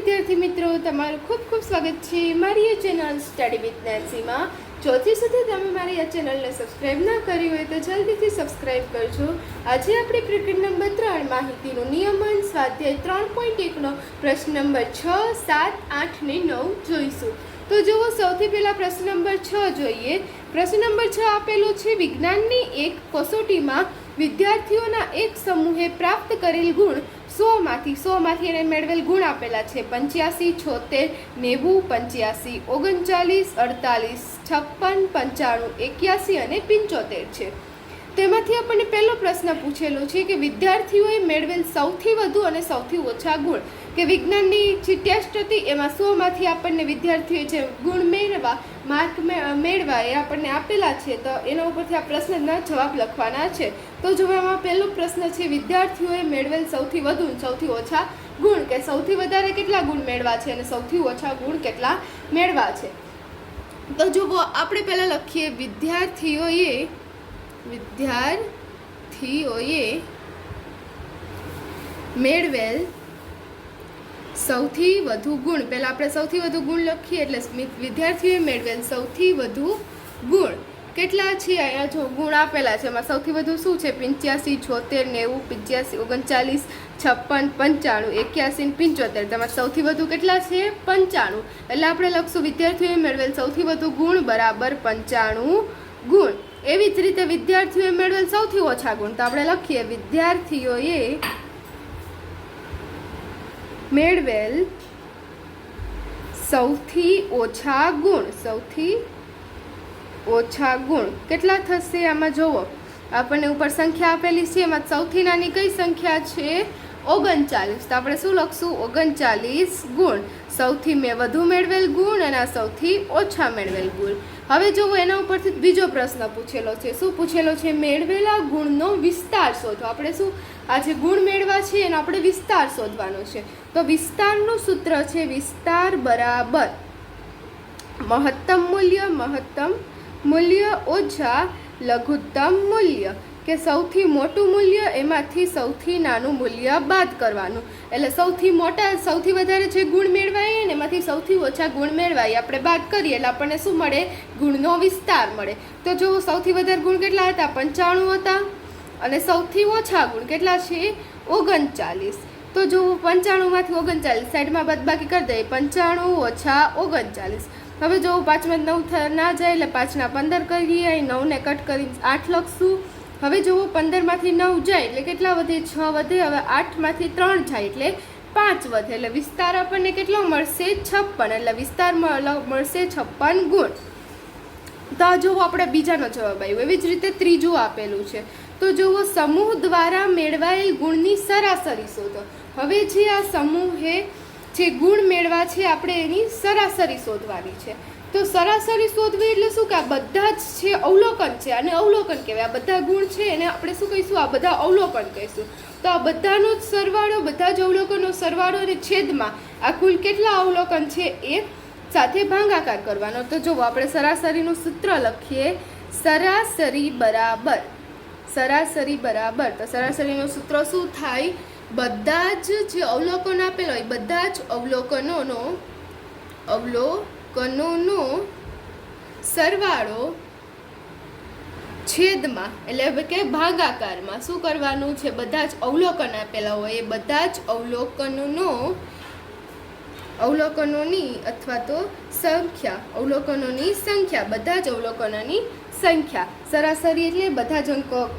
વિદ્યાર્થી મિત્રો, તમારું ખૂબ ખૂબ સ્વાગત છે મારી આ ચેનલ સ્ટડી વિથ નેન્સીમાં। ચોથી સુધી તમે મારી આ ચેનલને સબસ્ક્રાઇબ ના કરી હોય તો જલ્દીથી સબસ્ક્રાઇબ કરજો। આજે આપણે ક્રિકેટ નંબર 3 માહિતીનું નિયમન સ્વાધ્યાય 3.1નો પ્રશ્ન નંબર 6, 7, 8 ને 9 જોઈશું। તો જુઓ, સૌથી પહેલાં પ્રશ્ન નંબર 6 જોઈએ। પ્રશ્ન નંબર 6 આપેલો છે, વિજ્ઞાનની એક કસોટીમાં વિદ્યાર્થીઓના એક સમૂહે પ્રાપ્ત કરેલ ગુણ 100માંથી એને મેળવેલ ગુણ આપેલા છે 85, 76, 90, 85, 39, 48, 56, 95, 95, 81 અને 75 છે। તેમાંથી આપણને પહેલો પ્રશ્ન પૂછેલો છે કે વિદ્યાર્થીઓએ મેળવેલ સૌથી વધુ અને સૌથી ઓછા ગુણ, કે વિજ્ઞાનની જે ટેસ્ટ હતી એમાં 100માંથી આપણને વિદ્યાર્થીઓએ જે ગુણ મેળવા માર્ક મેળવા એ આપણને આપેલા છે, તો એના ઉપરથી આ પ્રશ્નના જવાબ લખવાના છે। તો જો એમાં પહેલો પ્રશ્ન છે, વિદ્યાર્થીઓએ મેળવેલ સૌથી વધુ અને સૌથી ઓછા ગુણ, કે સૌથી વધારે કેટલા ગુણ મેળવા છે અને સૌથી ઓછા ગુણ કેટલા મેળવા છે। તો જુઓ, આપણે પહેલાં લખીએ વિદ્યાર્થીઓએ મેળવેલ સૌથી વધુ ગુણ। પહેલાં આપણે સૌથી વધુ ગુણ લખીએ, એટલે વિદ્યાર્થીઓએ મેળવેલ સૌથી વધુ ગુણ કેટલા છે? અહીંયા જો ગુણ આપેલા છે, એમાં સૌથી વધુ શું છે? 85, 76, 90, 85, 56, 55, 91, 75। તેમાં સૌથી વધુ કેટલા છે? 95। એટલે આપણે લખશું વિદ્યાર્થીઓએ મેળવેલ સૌથી વધુ ગુણ બરાબર 95 ગુણ। એવી જ રીતે વિદ્યાર્થીઓએ મેળવેલ સૌથી ઓછા ગુણ, તો આપણે લખીએ વિદ્યાર્થીઓએ મેળવેલ સૌથી ઓછા ગુણ કેટલા થશે? આમાં જુઓ, આપણને ઉપર સંખ્યા આપેલી છે, એમાં સૌથી નાની કઈ સંખ્યા છે? 39। તો આપણે શું લખશું? 39 ગુણ। સૌથી વધુ મેળવેલ ગુણ અને આ સૌથી ઓછા મેળવેલ ગુણ। હવે જુઓ, એના ઉપરથી બીજો પ્રશ્ન પૂછેલો છે। શું પૂછેલો છે? મેળવેલા ગુણનો વિસ્તાર શોધો। આપણે શું, આ જે ગુણ મેળવા છે એનો આપણે વિસ્તાર શોધવાનો છે। તો વિસ્તારનું સૂત્ર છે, વિસ્તાર બરાબર મહત્તમ મૂલ્ય ઓછા લઘુત્તમ મૂલ્ય, કે સૌથી મોટું મૂલ્ય એમાંથી સૌથી નાનું મૂલ્ય બાદ કરવાનું। એટલે સૌથી વધારે જે ગુણ મેળવાય ને એમાંથી સૌથી ઓછા ગુણ મેળવાય આપણે બાદ કરીએ એટલે આપણને શું મળે? ગુણનો વિસ્તાર મળે। તો જો સૌથી વધારે ગુણ કેટલા હતા? 95 હતા, અને સૌથી ઓછા ગુણ કેટલા છે? 39। તો જો 95માંથી 39 સાઈડમાં બાદબાકી કરી દઈએ, 95 ઓછા 39। હવે જો 5માં 9 ના જાય એટલે 5ના 15 કરીએ, અહીં 9ને કટ કરી 8 લખશું। હવે જુઓ, 15માંથી 9 જાય એટલે કેટલા વધે? 6 વધે। હવે 8માંથી 3 જાય એટલે 5 વધે, એટલે વિસ્તાર આપણને કેટલો મળશે? 56। એટલે વિસ્તાર મળશે 56 ગુણ। તો આ જુઓ, આપણે બીજાનો જવાબ આવ્યો। એવી જ રીતે ત્રીજું આપેલું છે। તો જુઓ, સમૂહ દ્વારા મેળવાયેલ ગુણની સરાસરી શોધો। હવે જે આ સમૂહે જે ગુણ મેળવા છે આપણે એની સરાસરી શોધવાની છે। તો સરાસરી શોધવી એટલે શું? કે આ બધા જ છે અવલોકન છે, અને અવલોકન કહેવાય। આ બધા ગુણ છે એને આપણે શું કહીશું? આ બધા અવલોકન કહીશું। તો આ બધાનો જ સરવાળો, બધા જ અવલોકનનો સરવાળો અને છેદમાં આ કુલ કેટલા અવલોકન છે એ સાથે ભાગાકાર કરવાનો। તો જો આપણે સરાસરીનું સૂત્ર લખીએ, સરાસરી બરાબર તો સરાસરીનું સૂત્ર શું થાય? બધા જ જે અવલોકન આપેલો હોય બધા જ અવલોકનોનો સરવાળો છેદમાં, એટલે કે ભાગાકારમાં શું કરવાનું છે? બધા જ અવલોકન આપેલા હોય એ બધા જ અવલોકનોની અથવા તો અવલોકનોની સંખ્યા, બધા જ અવલોકનોની સંખ્યા। સરાસરી એટલે બધા જ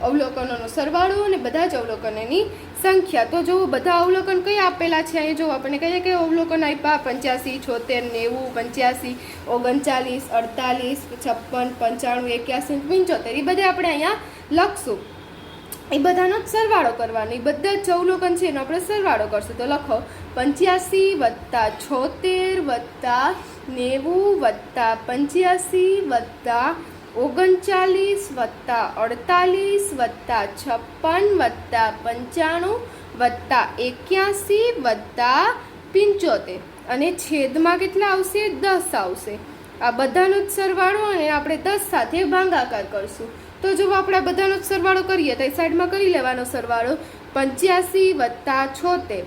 અવલોકનોનો સરવાળો અને બધા જ અવલોકનોની સંખ્યા। તો જો બધા અવલોકન કયા આપેલા છે? અહીં જો આપણને કયા કયા અવલોકન આપ્યા? 85, 76, 90, 39, 48, 56, 55, 91, 75, એ બધા આપણે અહીંયા લખશું। એ બધાનો જ સરવાળો કરવાનો, એ બધા જ અવલોકન છે એનો આપણે સરવાળો કરશું। તો લખો 85 વત્તા 76 વત્તા 90 વત્તા 85 વત્તા 39 વત્તા 48 વત્તા 56 વત્તા 95 વત્તા 81 વત્તા 75, અને છેદમાં કેટલા આવશે? 10 આવશે। આ બધાનો જ સરવાળો અને આપણે 10 સાથે ભાગાકાર કરશું। તો જો આપણે બધાનો જ સરવાળો કરીએ તો સાઈડમાં કરી લેવાનો સરવાળો 85 વત્તા 76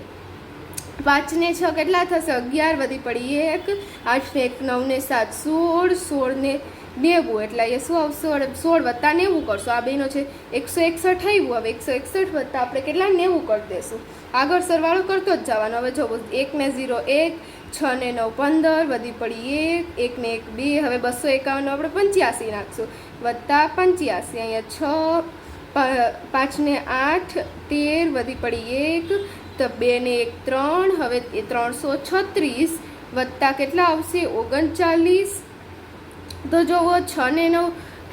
5 ને 6 કેટલા થશે 11 વધી પડી 1 8 ને 1 9 ને 7 16 16 ને 90 એટલે એ શું આવશે 16 વત્તા 90 કરશો આ બેનો છે 161 આવ્યું હવે 161 વત્તા આપણે કેટલા 90 કરી દેશું આગળ સરવાળો કરતો જ જવાનો હવે જો 1 ને 0 1 6 ને 9 15 વધી પડી 1 1 ને 1 2 હવે 251 આપણે 85 નાખશું વત્તા 85 અહીંયા 6 5 ને 8 13 વધી પડી 1 તો 2 ને 1 3 હવે 336 વત્તા કેટલા આવશે 39 તો જુઓ 6 ને 9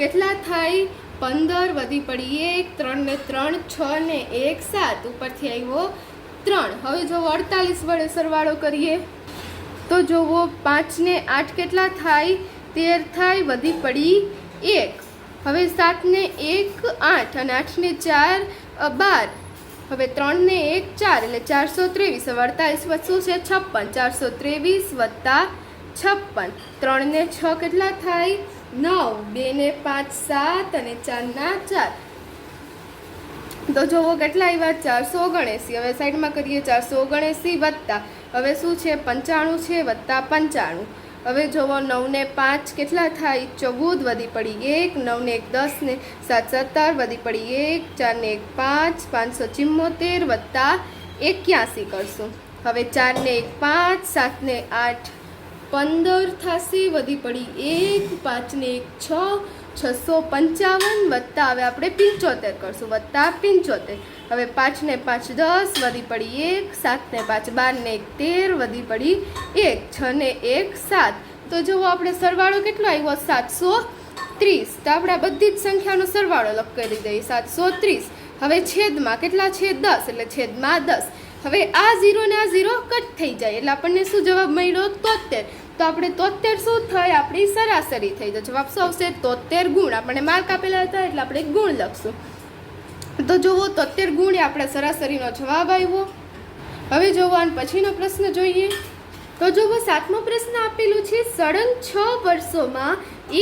કેટલા થાય 15 વધી પડી 1 3 ને 3 6 ને 1 7 ઉપરથી આવ્યો 3 હવે જો 48 વડે સરવાળો કરીએ તો જુઓ 5 ને 8 કેટલા થાય 13 થાય વધી પડી 1 હવે 7 ને 1 8 અને 8 ને 4 12 હવે 3 ને 1 4 એટલે 423 48 વચ્ચે છે 56 423 વત્તા 56 3 ને 6 કેટલા થાય 9 2 ને 5 7 અને 4 ના 4 તો જોવો કેટલા આવ્યા 479 હવે સાઈડમાં કરીએ 479 વત્તા હવે શું છે 95 છે વત્તા 95 હવે જોવો 9 ને 5 કેટલા થાય 14 વધી પડી 1 9 ને 1 10 ને 7 17 વધી પડી 1 4 ને 1 5 574 વત્તા 81 કરશું હવે 4 ને 1 5 7 ને 8 15 થશે વધી પડી 1 5 ને 1 6 655 વત્તા હવે આપણે 75 કરશું વત્તા 75 હવે 5 ને 5 10 વધી પડી 1 7 ને 5 12 ને 1 13 વધી પડી 1 6 ને 1 7 તો જુઓ આપણે સરવાળો કેટલો આવ્યો 730 તો આપણે આ બધી જ સંખ્યાનો સરવાળો કરી દઈએ 730 હવે છેદમાં કેટલા છે 10 એટલે છેદમાં 10 હવે આ 0 ને આ 0 કટ થઈ જાય એટલે આપણને શું જવાબ મળ્યો 73 તો આપણે 73 શું થાય આપણી સરાસરી થઈ તો જવાબ શું આવશે 73 ગુણ આપણને માર્ક આપેલા હતા એટલે આપણે ગુણ લખશું તો જુઓ 73 ગુણ એ આપણા સરાસરીનો જવાબ આવ્યો હવે જોવો આનો પછીનો પ્રશ્ન જોઈએ તો જુઓ 7મો પ્રશ્ન આપેલું છે સળંગ 6 વર્ષોમાં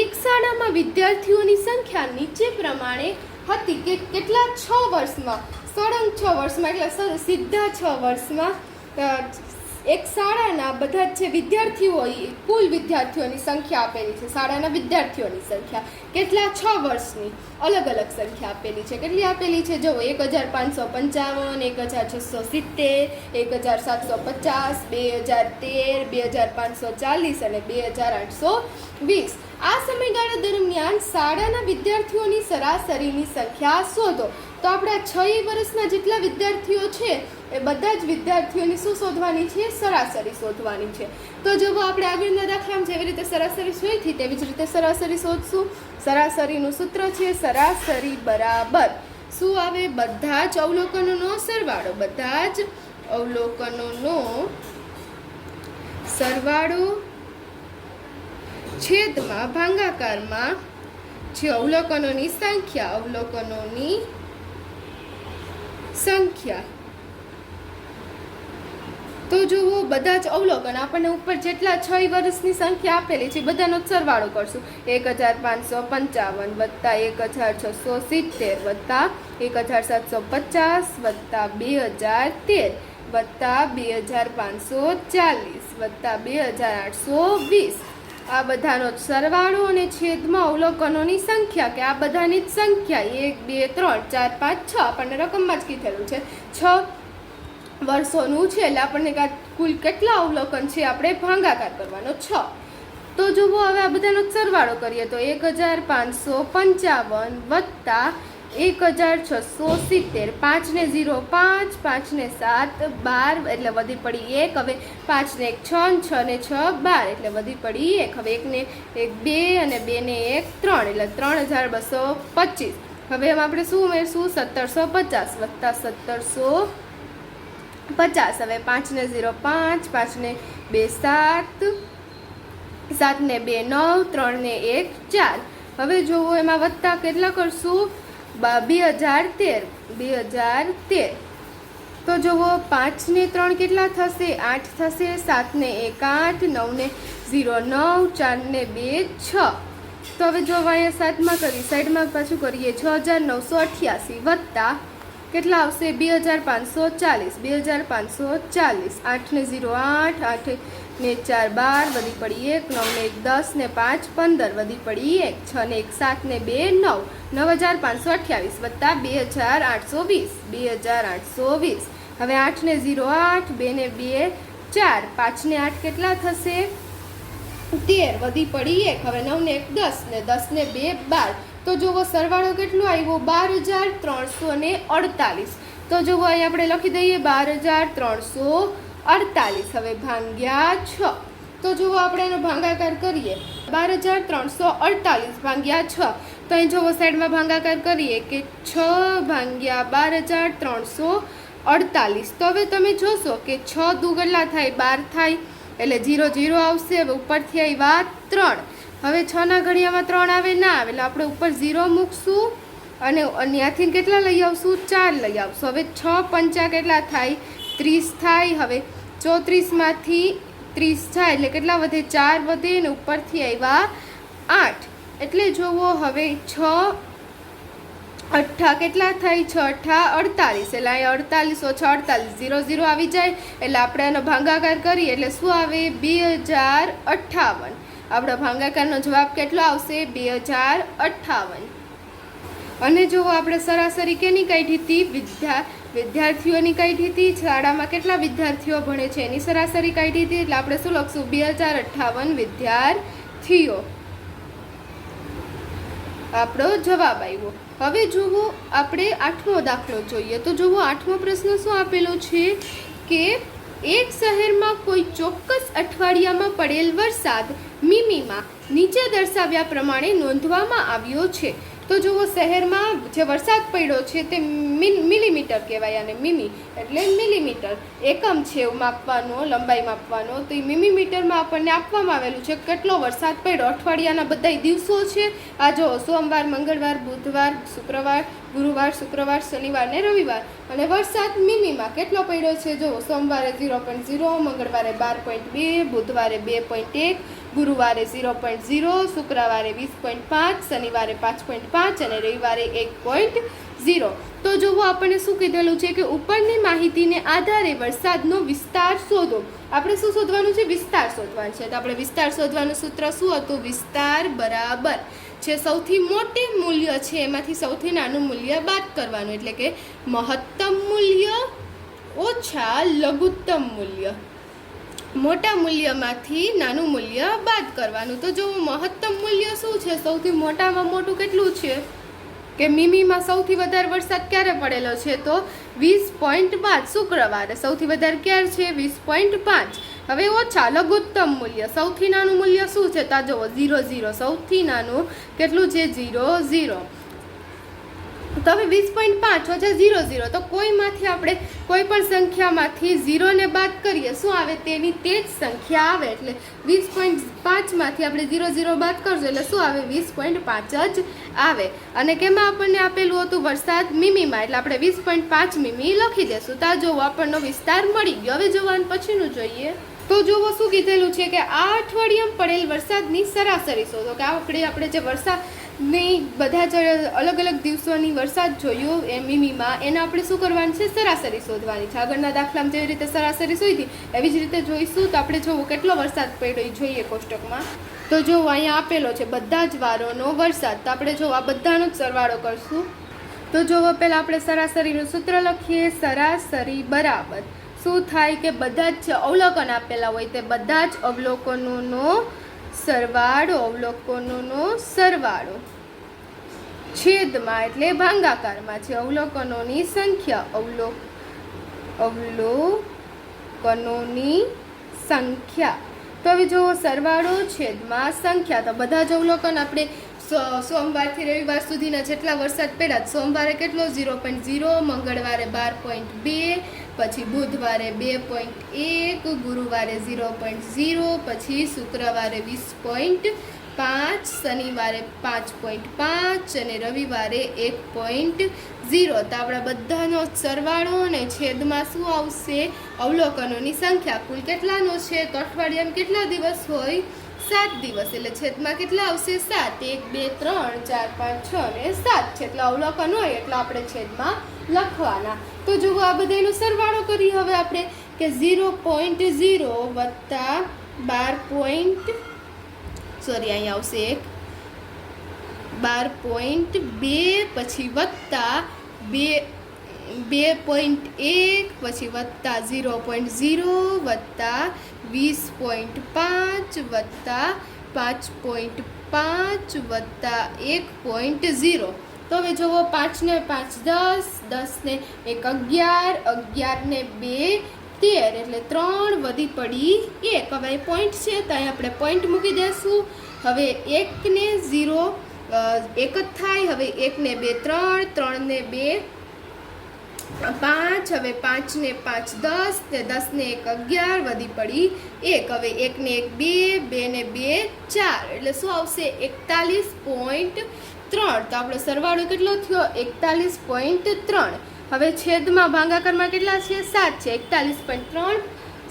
એક શાળામાં વિદ્યાર્થીઓની સંખ્યા નીચે પ્રમાણે હતી કે કેટલા 6 વર્ષમાં સળંગ 6 વર્ષમાં એટલે સીધા 6 વર્ષમાં એક શાળાના બધા જ છે વિદ્યાર્થીઓ કુલ વિદ્યાર્થીઓની સંખ્યા આપેલી છે શાળાના વિદ્યાર્થીઓની સંખ્યા કેટલા 6 વર્ષની અલગ અલગ સંખ્યા આપેલી છે કેટલી આપેલી છે જો 1555 1670 1750 2013 2540 અને 2820 આ સમયગાળા દરમિયાન શાળાના વિદ્યાર્થીઓની સરાસરીની સંખ્યા શોધો તો આપણે 6 વર્ષના જેટલા વિદ્યાર્થીઓ છે એ બધા જ વિદ્યાર્થીઓની શું શોધવાની છે સરાસરી શોધવાની છે તો જો આપણે આગળના દાખલામાં જેવી રીતે સરાસરી શોધી તેવી જ રીતે સરાસરી શોધશું સરાસરીનું સૂત્ર છે સરાસરી બરાબર શું આવે બધા જ અવલોકનોનો સરવાળો બધા જ અવલોકનોનો સરવાળો છેદમાં ભાગાકારમાં છે અવલોકનોની સંખ્યા તો જુઓ બધા જ અવલોકન આપણને ઉપર જેટલા 6 વર્ષની સંખ્યા આપેલી છે બધાનો સરવાળો કરશું 1555 વત્તા 1670 વત્તા 1750 વત્તા 2013 વત્તા 2540 વત્તા 2820 આ બધાનો સરવાળો અને છેદમાં અવલોકનોની સંખ્યા કે આ બધાની જ સંખ્યા 1 2 3 4 5 6 આપણને રકમમાં જ કીધેલું છે 6 વર્ષોનું છે એટલે આપણને કુલ કેટલા અવલોકન છે આપણે ભાગાકાર કરવાનો 6 તો જુઓ હવે આ બધાનો સરવાળો કરીએ તો 1555 વત્તા 1670 5 ને 0 5 5 ને 7 12 એટલે વધી પડી 1 હવે 5 ને 1 6 6 ને 6 12 એટલે વધી પડી 1 હવે 1 ને 1 2 અને 2 ને 1 3 એટલે 3225 હવે એમાં આપણે શું ઉમેરશું 1750 વત્તા 1750 હવે 5 ને 0 5 5 ને 2 7 7 ને 2 9 3 ને 1 4 હવે જુઓ એમાં વત્તા કેટલા કરશું 2013 તો જુઓ 5 ને 3 કેટલા થશે 8 થશે 7 ને 1 8 9 ને 0 9 4 ને 2 6 તો હવે જો અહીંયા 7માં કરી સાઈડમાં પાછું કરીએ 6988 વત્તા કેટલા આવશે? 2540. 2540. 8 ને 0 8, 8 ને 4 12, વધી પડી 1, 9 ને 1 10 ને 5 15, વધી પડી 1, 6 ને 1 7 ને 2 9, 9528 વત્તા 2820. 2820. હવે 8 ને 0 8, 2 ને 2 4, 5 ને 8 કેટલા થશે? 13, વધી પડી 1. હવે 9 ને 1 10 ને 10 ને 2 12. તો જુઓ સરવાળો કેટલો આવ્યો? 12348. તો જુઓ અહીં આપણે લખી દઈએ 12348. હવે ભાગ્યા 6. તો જુઓ આપણે એનો ભાગાકાર કરીએ. 12348 ભાગ્યા 6. તો અહીં જુઓ સાઈડમાં ભાગાકાર કરીએ કે 6 ભાગ્યા 12348. તો હવે તમે જોશો કે 6 દુ કેટલા થાય? 12 થાય, એટલે 0 0 આવશે. હવે ઉપરથી આવ્યા 3. હવે 6 ના ઘડિયામાં 3 આવે ના આવે, એટલે આપણે ઉપર 0 મૂકશું અને ત્યાંથી કેટલા લઈ આવશું? 4 લઈ આવશું. હવે 6 પંચા કેટલા થાય? 30 થાય. હવે 34માંથી 30 થાય એટલે કેટલા વધે? 4 વધે ને ઉપરથી આવ્યા 8. એટલે જુઓ હવે 6 8 કેટલા થાય? 6 8 48. એટલે અહીં 48 ઓછા 48 0 0 આવી જાય. એટલે આપણે એનો ભાગાકાર કરીએ એટલે શું આવે? 2058. આપણો ભાગાકારનો જવાબ કેટલો આવશે? 2058. અને જો આપણે સરાસરી કેની કાઢી હતી? વિદ્યાર્થીઓની કાઢી હતી. શાળામાં કેટલા વિદ્યાર્થીઓ ભણે છે એની સરાસરી કાઢી હતી. એટલે આપણે શું લખશું? 2058 વિદ્યાર્થીઓ. આપણો જવાબ આવ્યો. હવે જુઓ આપણે 8મો દાખલો જોઈએ. તો જુઓ 8મો પ્રશ્ન શું આપેલો છે કે એક શહેરમાં કોઈ ચોક્કસ અઠવાડિયામાં પડેલ વરસાદ મીમીમાં નીચે દર્શાવ્યા પ્રમાણે નોંધવામાં આવ્યો છે. તો જુઓ શહેરમાં જે વરસાદ પડ્યો છે તે મિલીમીટર કહેવાય, અને મીમી એટલે મિલીમીટર એકમ છે એવું માપવાનો, લંબાઈ માપવાનો. તો એ મિલીમીટરમાં આપણને આપવામાં આવેલું છે કેટલો વરસાદ પડ્યો. અઠવાડિયાના બધા દિવસો છે. આ જો સોમવાર, મંગળવાર, બુધવાર, શુક્રવાર, ગુરુવાર, શુક્રવાર, શનિવાર ને રવિવાર. અને વરસાદ મીમીમાં કેટલો પડ્યો છે? જો સોમવારે 0.0, મંગળવારે 12.2, બુધવારે 2.1, ગુરુવારે 0.0, શુક્રવારે 20.5, શનિવારે 5.5 અને રવિવારે 1.0. તો જુઓ આપણને શું કીધેલું છે કે ઉપરની માહિતીને આધારે વરસાદનો વિસ્તાર શોધો. આપણે શું શોધવાનું છે? વિસ્તાર શોધવાનું છે. તો આપણે વિસ્તાર શોધવાનું સૂત્ર શું હતું? વિસ્તાર બરાબર છે સૌથી મોટી મૂલ્ય છે એમાંથી સૌથી નાનું મૂલ્ય બાદ કરવાનું, એટલે કે મહત્તમ મૂલ્ય ઓછા લઘુત્તમ મૂલ્ય. મોટા મૂલ્યમાંથી નાનું મૂલ્ય બાદ કરવાનું. તો જો મહત્તમ મૂલ્ય શું છે? સૌથી મોટામાં મોટું કેટલું છે? કે મીમીમાં સૌથી વધારે વરસાદ ક્યારે પડેલો છે? તો 20.5 શુક્રવારે. સૌથી વધારે ક્યારે છે? 20.5. હવે ઓછા લઘુત્તમ મૂલ્ય, સૌથી નાનું મૂલ્ય શું છે? તો જુઓ 0 0. સૌથી નાનું કેટલું છે? 0 0. તો હવે 20.5 ઓછા 0 0. તો કોઈમાંથી આપણે કોઈ પણ સંખ્યામાંથી 0 ને બાદ કરીએ શું આવે? તેની તે જ સંખ્યા આવે. એટલે 20.5માંથી આપણે 0 0 બાદ કરશું એટલે શું આવે? 20.5 જ આવે. અને કેમાં આપણને આપેલું હતું? વરસાદ મીમીમાં. એટલે આપણે 20.5 મીમી લખી દેશું. તો જો આપણનો વિસ્તાર મળી ગયો. હવે જોવાનું પછીનું જોઈએ. તો જુઓ શું કીધેલું છે કે આ અઠવાડિયામાં પડેલ વરસાદની સરાસરી શોધો. કે આ આપણે જે વરસાદની બધા જ અલગ અલગ દિવસોની વરસાદ જોયો એ મીમીમાં, એને આપણે શું કરવાનું છે? સરાસરી શોધવાની છે. આગળના દાખલામાં જેવી રીતે સરાસરી શોધી એવી જ રીતે જોઈશું. તો આપણે જોવું કેટલો વરસાદ પડ્યો એ જોઈએ કોષ્ટકમાં. તો જો અહીંયા આપેલો છે બધા જ વારોનો વરસાદ. તો આપણે જો આ બધાનો જ સરવાળો કરશું. તો જુઓ પહેલાં આપણે સરાસરીનું સૂત્ર લખીએ. સરાસરી બરાબર શું થાય કે બધા જ અવલોકન આપેલા હોય તે બધા જ અવલોકનોનો સરવાળો છેદમાં એટલે ભાગાકારમાં છે અવલોકનોની સંખ્યા. અવલોકનોની સંખ્યા. તો હવે જુઓ સરવાળો છેદમાં સંખ્યા. તો બધા જ અવલોકન આપણે સોમવારથી રવિવાર સુધીના જેટલા વરસાદ પડ્યા, સોમવારે કેટલો? 0.0, મંગળવારે 12.2, પછી બુધવારે 2.1, ગુરુવારે 0.0, પછી શુક્રવારે 20.5, શનિવારે 5.5 અને રવિવારે 1.0. તો આપણા બધાનો સરવાળો અને છેદમાં શું આવશે? અવલોકનોની સંખ્યા. કુલ કેટલાનો છે? તો અઠવાડિયામાં કેટલા દિવસ હોય? 7 દિવસ. એટલે છેદમાં કેટલા આવશે? 7. 1 2 3 4 5 6 અને 7 છે. એટલે અવલોકન હોય એટલે આપણે છેદમાં લખવાના. તો જુઓ આ બધાનો સરવાળો કરી હવે આપણે કે 0.0 વત્તા 12. અહીંયા આવશે 12.2 પછી વત્તા 2.1 પછી વત્તા 0.0 વત્તા 20.5 વત્તા 5.5 વત્તા 1.0. તો હવે જુઓ 5 ને 5 10, 10 ને 1 11, 11 ને 2 13 એટલે 3 વધી પડી 1. હવે પોઈન્ટ છે તો અહીં આપણે પોઈન્ટ મૂકી દઈશું. હવે 1 ને 0 1 જ થાય. હવે 1 ને 2 3, 3 ને 2 5, હવે 5 ને 5 10 ને 10 ને 1 11 વધી પડી 1. હવે 1 ને 1 2, 2 ને 2 4 એટલે શું આવશે 41.3. તો આપણો સરવાળો કેટલો થયો 41.3. હવે છેદમાં ભાગાકારમાં કેટલા છે 7 છે. 41.3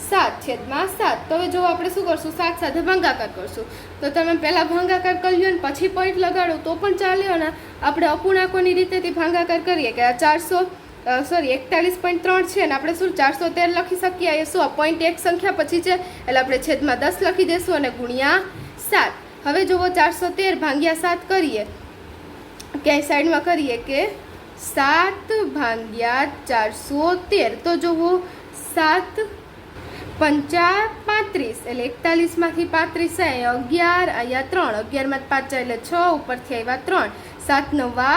7/7. તો હવે જો આપણે શું કરશું 7 સાથે ભાગાકાર કરશું. તો તમે પહેલાં ભાગાકાર કરી લો ને પછી પોઈન્ટ લગાડો તો પણ ચાલે. અને આપણે અપૂર્ણાંકોની રીતેથી ભાગાકાર કરીએ કે આ 41.3 છે ને આપણે શું 413 લખી શકીએ. એ શું પોઈન્ટ એક સંખ્યા પછી છે એટલે આપણે છેદમાં 10 લખી દઈશું અને ગુણ્યા 7. હવે જુઓ 413 ભાગ્યા 7 કરીએ ક્યાંય સાઈડમાં કરીએ કે 7 ભાગ્યા 413. તો જુઓ 7 પંચા 35 એટલે 41માંથી 35 11, અહીંયા 3, 11માંથી 5 એટલે 6, ઉપરથી આવ્યા 3, 7 9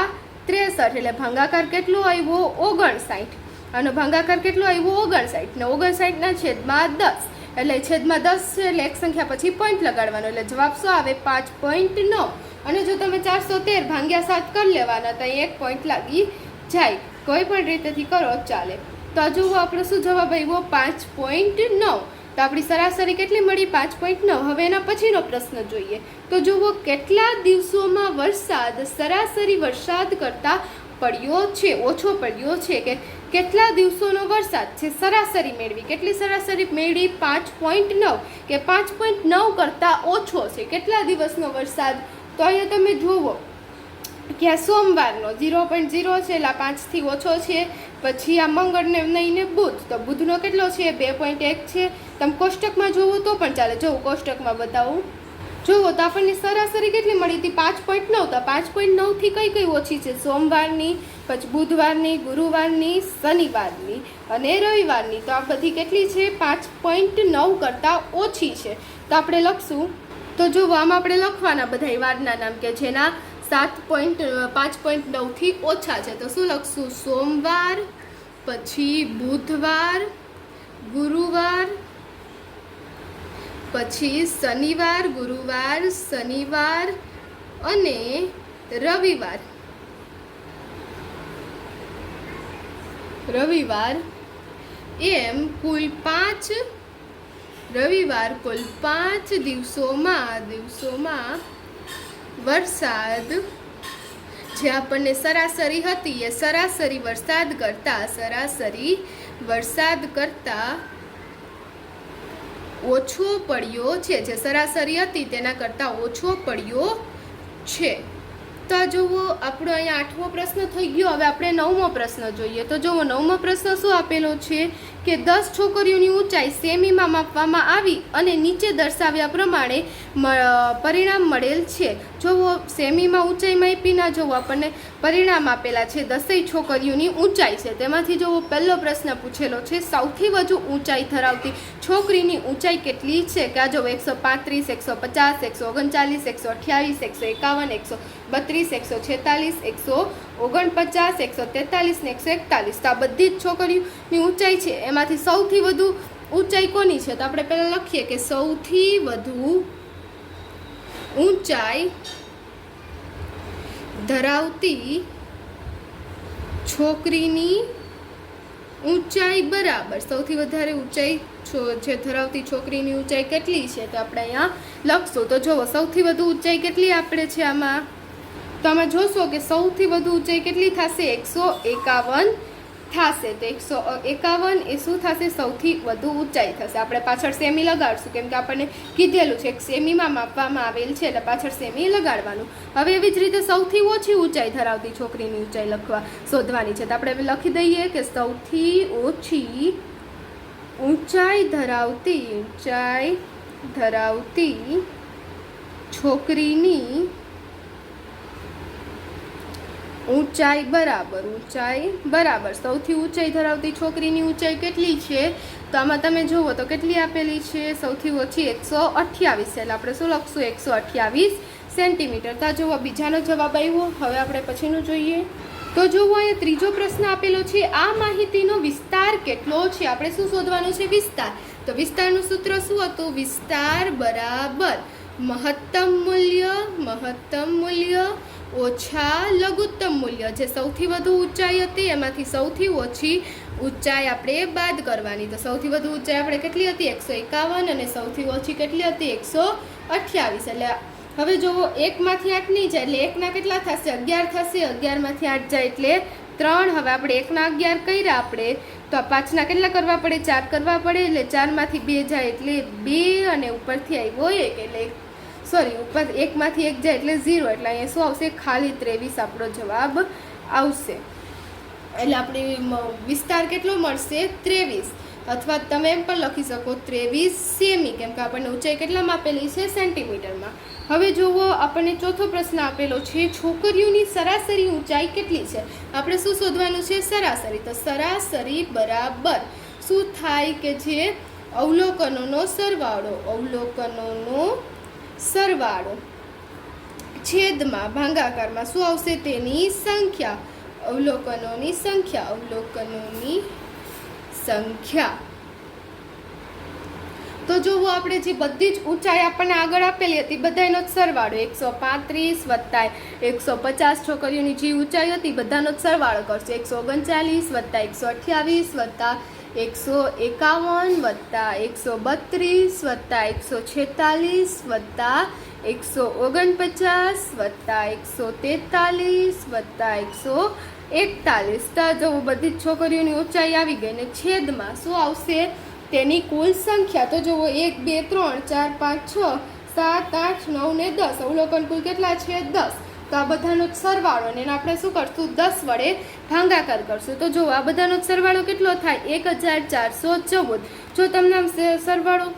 63 એટલે ભાગાકાર કેટલો આવ્યો 59. આનો ભાગાકાર કેટલો આવ્યો 59 ને 59ના છેદમાં 10 એટલે છેદમાં 10 છે એટલે એક સંખ્યા પછી પોઈન્ટ લગાડવાનો એટલે જવાબ શું આવે 5.9. અને જો તમે 413 ભાગ્યા 7 કરી લેવાના તો અહીં 1 પોઈન્ટ લાગી જાય. કોઈ પણ રીતેથી કરો ચાલે. તો આ જુઓ આપણો શું જવાબ આવ્યો 5.9. તો આપણી સરાસરી કેટલી મળી 5.9. હવે એના પછીનો પ્રશ્ન જોઈએ. તો જુઓ કેટલા દિવસોમાં વરસાદ સરાસરી વરસાદ કરતાં પડ્યો છે ઓછો પડ્યો છે. કે કેટલા દિવસોનો વરસાદ છે સરાસરી મેળવી. કેટલી સરાસરી મેળવી 5.9 કે 5.9 કરતાં ઓછો છે. કેટલા દિવસનો વરસાદ તો અહીંયા તમે જુઓ કે આ સોમવારનો 0.0 છે એટલે 5થી ઓછો છે. પછી આ મંગળને લઈને બુધ તો બુધનો કેટલો છે 2.1 છે. તમે કોષ્ટકમાં જોવો તો પણ ચાલે. જોવું કોષ્ટકમાં બતાવું. જુઓ તો આપણને સરાસરી કેટલી મળી હતી 5.9. તો 5.9થી કઈ ઓછી છે સોમવારની, પછી બુધવારની, ગુરુવારની, શનિવારની અને રવિવારની. તો આ બધી કેટલી છે 5.9 કરતાં ઓછી છે. તો આપણે લખશું. તો જુઓ આમાં આપણે લખવાના બધા વારના નામ કે જેના 5.9થી ઓછા છે. તો શું લખશું સોમવાર, પછી બુધવાર, ગુરુવાર, પછી શનિવાર, ગુરુવાર, શનિવાર અને રવિવાર એમ કુલ 5 રવિવાર કુલ 5 દિવસોમાં વરસાદ જે આપણને સરાસરી હતી એ સરાસરી વરસાદ કરતાં ઓછો પડ્યો છે. જે સરાસરી હતી તેના કરતાં ઓછો પડ્યો છે. તો જુઓ આપણો અહીંયા 8મો પ્રશ્ન થઈ ગયો. હવે આપણે 9મો પ્રશ્ન જોઈએ. તો જુઓ 9મો પ્રશ્ન શું આપેલો છે કે 10 છોકરીઓની ઊંચાઈ સેમીમાં માપવામાં આવી અને નીચે દર્શાવ્યા પ્રમાણે પરિણામ મળેલ છે. જુઓ સેમીમાં ઊંચાઈ માપીના જુઓ આપણને પરિણામ આપેલા છે 10 છોકરીઓની ઊંચાઈ છે. તેમાંથી જુઓ પહેલો પ્રશ્ન પૂછેલો છે સૌથી વધુ ઊંચાઈ ધરાવતી છોકરીની ઊંચાઈ કેટલી છે. કે આ જો 135, 150, 139, 128, 151, 132, 146, 149, 143 ને 141. તો આ બધી જ છોકરીઓની ઊંચાઈ છે. એમાંથી સૌથી વધુ ઊંચાઈ કોની છે તો આપણે પહેલાં લખીએ કે સૌથી વધુ ઊંચાઈ ધરાવતી છોકરીની ઊંચાઈ બરાબર સૌથી વધારે ઊંચાઈ જે ધરાવતી છોકરીની ઊંચાઈ કેટલી છે તો આપણે અહીંયા લખશું. તો જુઓ સૌથી વધુ ઊંચાઈ કેટલી આપણે છે આમાં તો આમાં જોશો કે સૌથી વધુ ઊંચાઈ કેટલી થશે 151 થશે તો 151 એ શું થશે? સૌથી વધુ ઊંચાઈ થશે. આપણે પાછળ સેમી લગાડશું કેમ કે આપણને કીધેલું છે સેમીમાં માપવામાં આવેલ છે એટલે પાછળ સેમી લગાડવાનું. હવે એવી જ રીતે સૌથી ઓછી ઊંચાઈ ધરાવતી છોકરીની ઊંચાઈ શોધવાની છે. તો આપણે લખી દઈએ કે સૌથી ઓછી ઊંચાઈ ધરાવતી છોકરીની ઊંચાઈ બરાબર સૌથી ઊંચાઈ ધરાવતી છોકરીની ઊંચાઈ કેટલી છે? તો આમાં તમે જુઓ તો કેટલી આપેલી છે? સૌથી ઓછી 128 છે. એટલે આપણે શું લખશું? 128 સેન્ટીમીટર. તો જુઓ બીજાનો જવાબ આવ્યો. હવે આપણે પછીનું જોઈએ. તો જુઓ અહીંયા ત્રીજો પ્રશ્ન આપેલો છે. આ માહિતીનો વિસ્તાર કેટલો છે? આપણે શું શોધવાનું છે? વિસ્તાર. તો વિસ્તારનું સૂત્ર શું હતું? વિસ્તાર બરાબર મહત્તમ મૂલ્ય ઓછા લઘુત્તમ મૂલ્ય. જે સૌથી વધુ ઊંચાઈ હતી એમાંથી સૌથી ઓછી ઊંચાઈ આપણે બાદ કરવાની. તો સૌથી વધુ ઊંચાઈ આપણે કેટલી હતી? 151 અને સૌથી ઓછી કેટલી હતી? 128. એટલે હવે જુઓ 1માંથી 8 નહીં જાય એટલે 1ના કેટલા થશે? 11 થશે. 11માંથી 8 જાય એટલે 3. હવે આપણે 1ના 11 કર્યા આપણે તો 5ના કેટલા કરવા પડે? 4 કરવા પડે. એટલે 4માંથી 2 જાય એટલે 2 અને ઉપરથી આવ્યો 1 એટલે ઉપર 1માંથી 1 જાય એટલે 0. એટલે અહીંયા શું આવશે? ખાલી 23 આપણો જવાબ આવશે. એટલે આપણે વિસ્તાર કેટલો મળશે? 23. અથવા તમે એમ પણ લખી શકો 23 સેમી કેમ કે આપણને ઊંચાઈ કેટલામાં આપેલી છે? સેન્ટીમીટરમાં. હવે જુઓ આપણને ચોથો પ્રશ્ન આપેલો છે. છોકરીઓની સરાસરી ઊંચાઈ કેટલી છે? આપણે શું શોધવાનું છે? સરાસરી. તો સરાસરી બરાબર શું થાય કે જે અવલોકનોનો સરવાળો છેદમાં ભાગાકારમાં શું આવશે? તેની સંખ્યા. અવલોકનોની સંખ્યા. તો જુઓ આપણે જે બધી જ ઊંચાઈ આપણને આગળ આપેલી હતી બધાનો જ સરવાળો 135 વત્તા 150 છોકરીઓની જે ઊંચાઈ હતી બધાનો જ સરવાળો કરશે. 139 વત્તા 128 વત્તા 151 વત્તા 132 વત્તા 146 વત્તા 149 વત્તા 143 વત્તા 141. તો જો બધી જ છોકરીઓની ઊંચાઈ આવી ગઈ ને છેદમાં શું આવશે? તેની કુલ સંખ્યા. તો જુઓ 1 2 3 4 5 6 7 8 9 ને 10 અવલોકન કુલ કેટલા છે? 10. તો આ બધાનો જ સરવાળો ને આપણે શું કરશું? 10 વડે ભાગાકાર કરશું. તો જો આ બધાનો જ સરવાળો કેટલો થાય? 1414. જો તમને આમ સરવાળો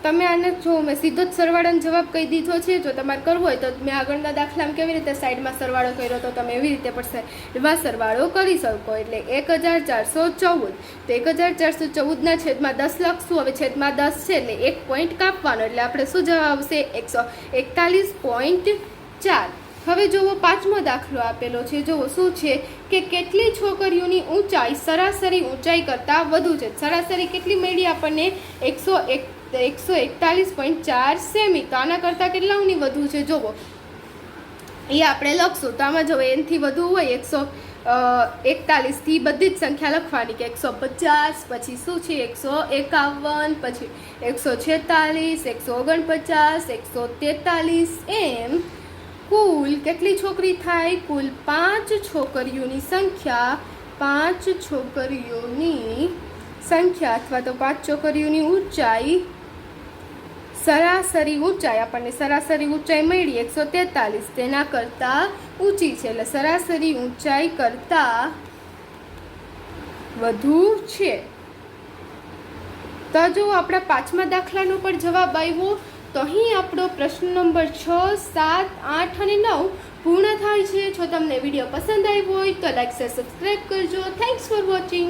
તમે આને જો મેં સીધો જ સરવાળાનો જવાબ કહી દીધો છે. જો તમારે કરવો હોય તો મેં આગળના દાખલામાં કેવી રીતે સાઈડમાં સરવાળો કર્યો તો તમે એવી રીતે પણ સાઈડમાં સરવાળો કરી શકો. એટલે 1414. તો 1414ના છેદમાં 10 લખશું. હવે છેદમાં 10 છે એટલે 1 પોઈન્ટ કાપવાનો એટલે આપણે શું જવાબ આવશે? 141.4. હવે જુઓ પાંચમો દાખલો આપેલો છે. જુઓ શું છે કે કેટલી છોકરીઓની ઊંચાઈ સરાસરી ઊંચાઈ કરતાં વધુ છે? સરાસરી કેટલી મળી આપણને? 141.4 સેમી. તો આના કરતાં કેટલાની વધુ છે? જુઓ એ આપણે લખશું. તો આમાં જો એનથી વધુ હોય 141થી બધી જ સંખ્યા લખવાની કે 150 પછી શું છે? 151 પછી 146 149 143 એમ કુલ કેટલી છોકરી થાય? કુલ 5 છોકરીઓની સંખ્યા અથવા તો 5 છોકરીઓની ઊંચાઈ સરાસરી ઊંચાઈ આપણને સરાસરી ઊંચાઈ મળી 143 તેના કરતાં ઊંચી છે. એટલે સરાસરી ઊંચાઈ કરતાં વધુ છે. તો જો આપણા પાંચમા દાખલાનો પણ જવાબ આવ્યો. તો અહીં આપણો પ્રશ્ન નંબર 6, 7, 8 અને 9 પૂર્ણ થાય છે. જો તમને વિડીયો પસંદ આવ્યો હોય તો લાઈક શેર સબસ્ક્રાઈબ કરજો. Thanks for watching.